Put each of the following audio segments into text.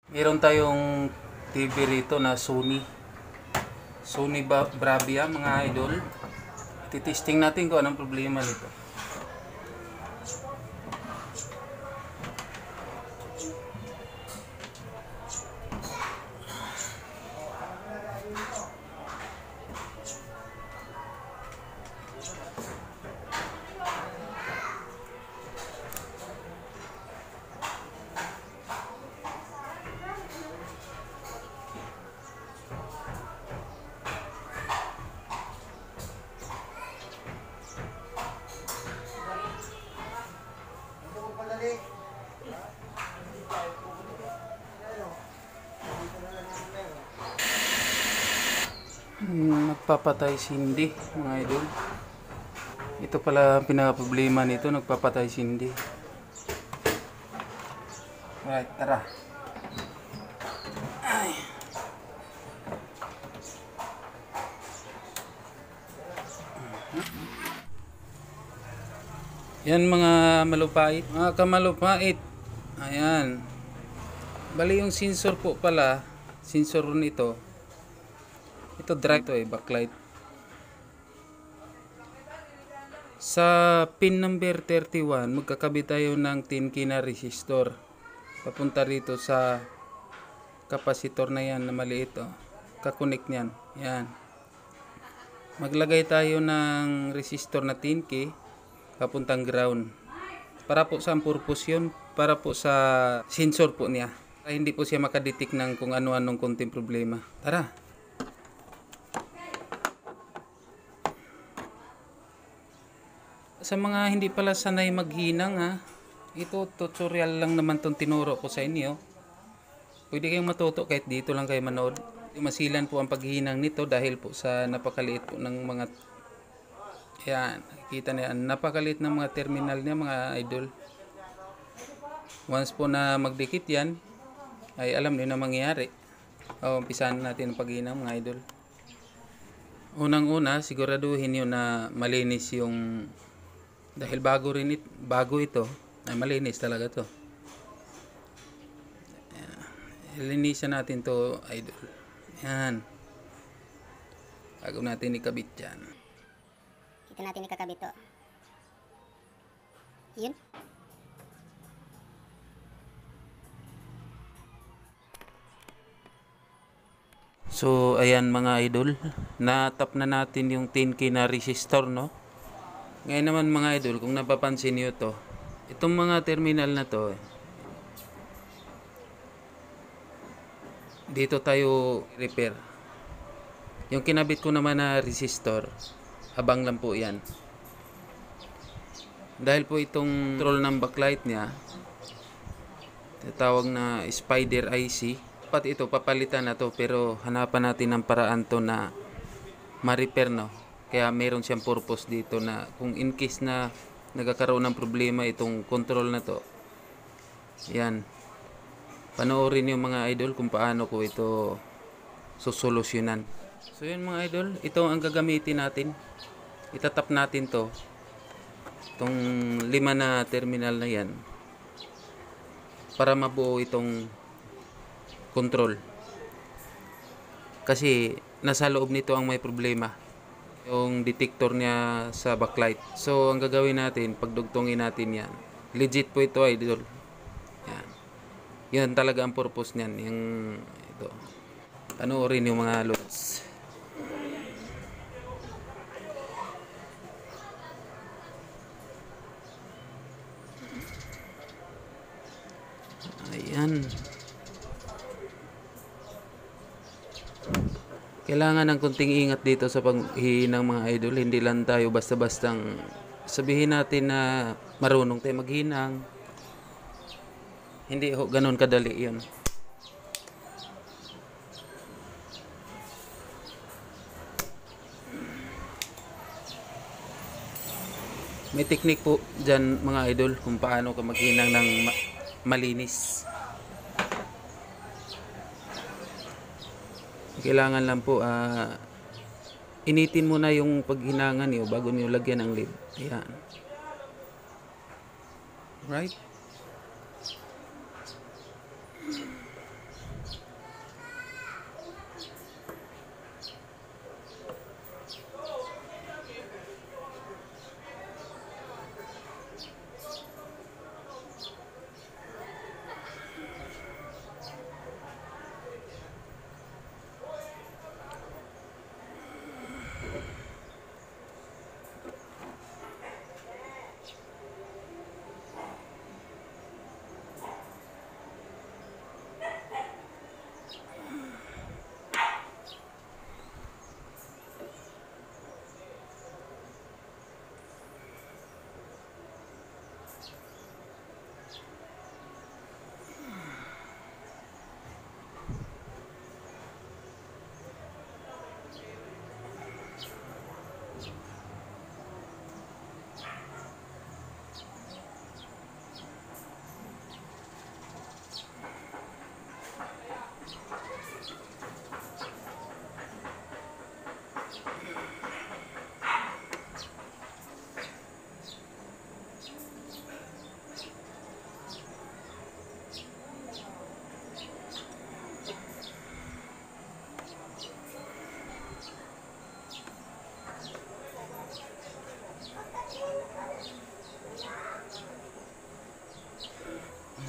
Meron tayong TV rito na Sony Bravia mga idol. Titesting natin kung anong problema nito. Nagpapatay sindi mga idol. Ito pala ang pinaka-problema nito, nagpapatay sindi. Right, tara. Ay. Yan mga malupait, mga kamalupait. Ayan. Bali yung sensor po pala, sensor nito. Ito drive to backlight. Sa pin number 31, magkakabit tayo ng 10K na resistor. Papunta rito sa kapasitor na yan na maliit. Kakonek niyan. Yan. Maglagay tayo ng resistor na 10K papuntang ground. Para po sa purpose yun, para po sa sensor po niya. Para hindi po siya makadetect ng kung ano-anong konting problema. Tara! Sa mga hindi pala sanay maghinang ito tutorial lang naman tong tinuro ko sa inyo. Pwede kayong matuto kahit dito lang kayo manood. Masilan po ang paghinang nito dahil po sa napakaliit po ng mga yan, kita niya, napakaliit ng mga terminal niya mga idol. Once po na magdikit yan, ay alam niyo na mangyayari. Umpisahan natin ang paghinang mga idol. Unang-una, siguraduhin niyo na malinis yung dahil bago ito, ay malinis talaga to. Linisan natin to idol. Yan. Bago natin ikabit yan. Dito natin ikakabit to. Yun. So ayan mga idol, na-tap na natin yung 10K na resistor, no? Ngayon naman mga idol, kung napapansin niyo to, itong mga terminal na to, dito tayo repair. Yung kinabit ko naman na resistor, abang lang po yan. Dahil po itong control ng backlight niya, tawag na spider IC, dapat ito papalitan na to, pero hanapan natin ng paraan to na ma-repair, no? Kaya meron siyang purpose dito na kung in case na nagkakaroon ng problema itong control na to, yan, panoorin yung mga idol kung paano ko ito susolusyonan. So yun mga idol, ito ang gagamitin natin. Itatap natin to, itong 5 na terminal na yan, para mabuo itong control. Kasi nasa loob nito ang may problema, yung detector niya sa backlight. So ang gagawin natin, pagdugtungin natin yan. Legit po ito idol. Yan. Yan talaga ang purpose niyan, yung ito. Panoorin yung mga loads. Ayan. Kailangan ng kunting ingat dito sa paghihinang mga idol. Hindi lang tayo basta-bastang sabihin natin na marunong tayo maghinang. Hindi ho ganun kadali yun. May technique po dyan mga idol kung paano ka maghinang ng malinis. Kailangan lang po initin muna yung paghinangan niyo bago niyo lagyan ng lid. Ayan. Right?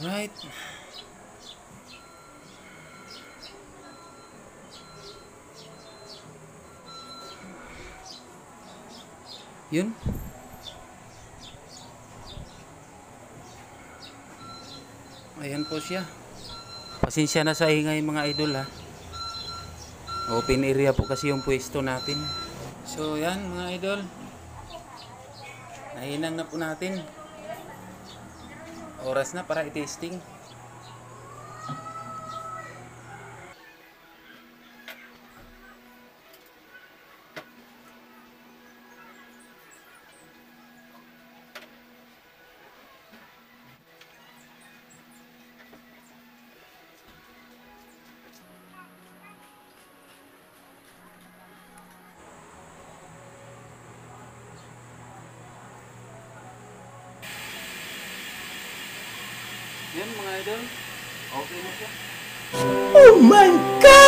Right. Yun. Ayan po siya. Pasensya na sa ingay mga idol ha. Open area po kasi yung pwesto natin. So yan mga idol. Nahinang na po natin. Oras na para i-testing. Yan mga idol. Okay na siya. Oh my God!